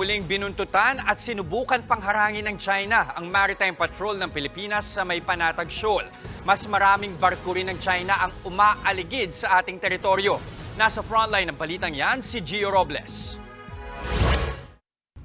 Muling binuntutan at sinubukan pangharangin ng China ang Maritime Patrol ng Pilipinas sa may Panatag Shoal. Mas maraming barko rin ng China ang umaaligid sa ating teritoryo. Nasa frontline ng balitang yan si Gio Robles.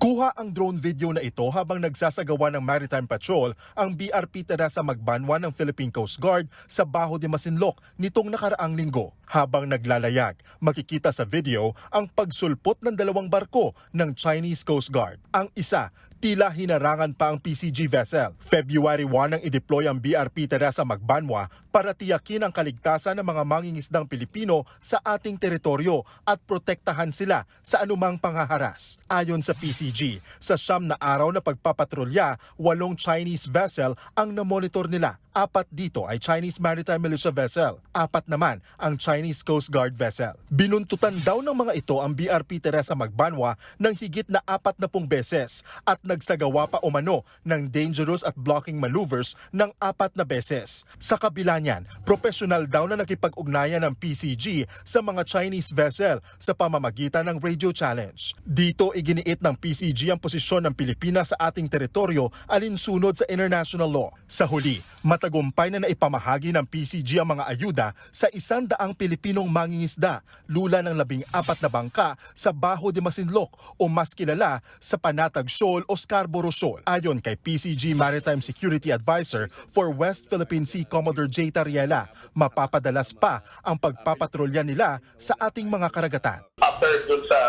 Kuha ang drone video na ito habang nagsasagawa ng Maritime Patrol ang BRP Teresa Magbanwa ng Philippine Coast Guard sa Baho de Masinloc nitong nakaraang linggo. Habang naglalayag, makikita sa video ang pagsulpot ng dalawang barko ng Chinese Coast Guard. Ang isa, tila hinarangan pa ang PCG vessel. February 1 nang i-deploy ang BRP Teresa Magbanwa para tiyakin ang kaligtasan ng mga mangingisdang Pilipino sa ating teritoryo at protektahan sila sa anumang panghaharas. Ayon sa PCG, sa 9 na araw na pagpapatrolya, 8 Chinese vessel ang namonitor nila. 4 dito ay Chinese Maritime Militia vessel, 4 naman ang Chinese Coast Guard vessel. Binuntutan daw ng mga ito ang BRP Teresa Magbanwa ng higit na 40 beses at nagsagawa pa umano ng dangerous at blocking maneuvers ng 4 na beses. Sa kabila niyan, professional daw na nakipag-ugnayan ng PCG sa mga Chinese vessel sa pamamagitan ng radio challenge. Dito iginiit ng PCG ang posisyon ng Pilipinas sa ating teritoryo alinsunod sa international law. Sa huli, matagumpay na naipamahagi ng PCG ang mga ayuda sa 100 Pilipinong mangingisda, lula ng 14 na bangka sa Baho de Masinloc o mas kilala sa Panatag Shoal o Scarborough Shoal. Ayon kay PCG Maritime Security Advisor for West Philippine Sea Commodore J. Tariela, mapapadalas pa ang pagpapatrolya nila sa ating mga karagatan. After dun sa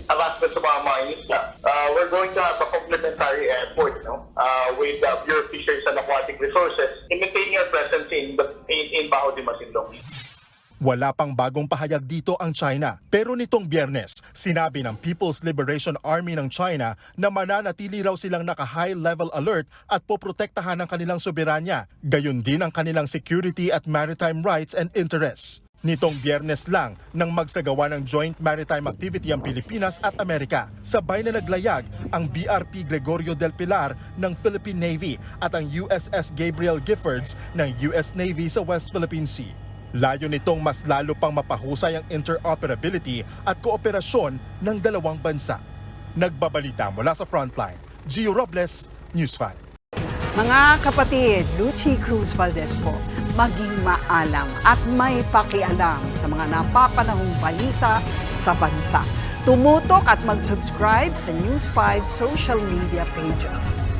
harassment sa mga mangingisda, we're going to have a complementary effort with the Bureau of Fisheries and Aquatic Resources in maintaining our presence in Baho de Masinloc. Wala pang bagong pahayag dito ang China. Pero nitong Biyernes, sinabi ng People's Liberation Army ng China na mananatili raw silang naka-high-level alert at poprotektahan ang kanilang soberanya, gayon din ang kanilang security at maritime rights and interests. Nitong Biyernes lang nang magsagawa ng joint maritime activity ang Pilipinas at Amerika. Sabay na naglayag ang BRP Gregorio del Pilar ng Philippine Navy at ang USS Gabriel Giffords ng US Navy sa West Philippine Sea. Layo nitong mas lalo pang mapahusay ang interoperability at kooperasyon ng dalawang bansa. Nagbabalita mula sa Frontline, Gio Robles, News 5. Mga kapatid, Lucy Cruz Valdez po, maging maalam at may pakialam sa mga napapanahong balita sa bansa. Tumutok at mag-subscribe sa News 5 social media pages.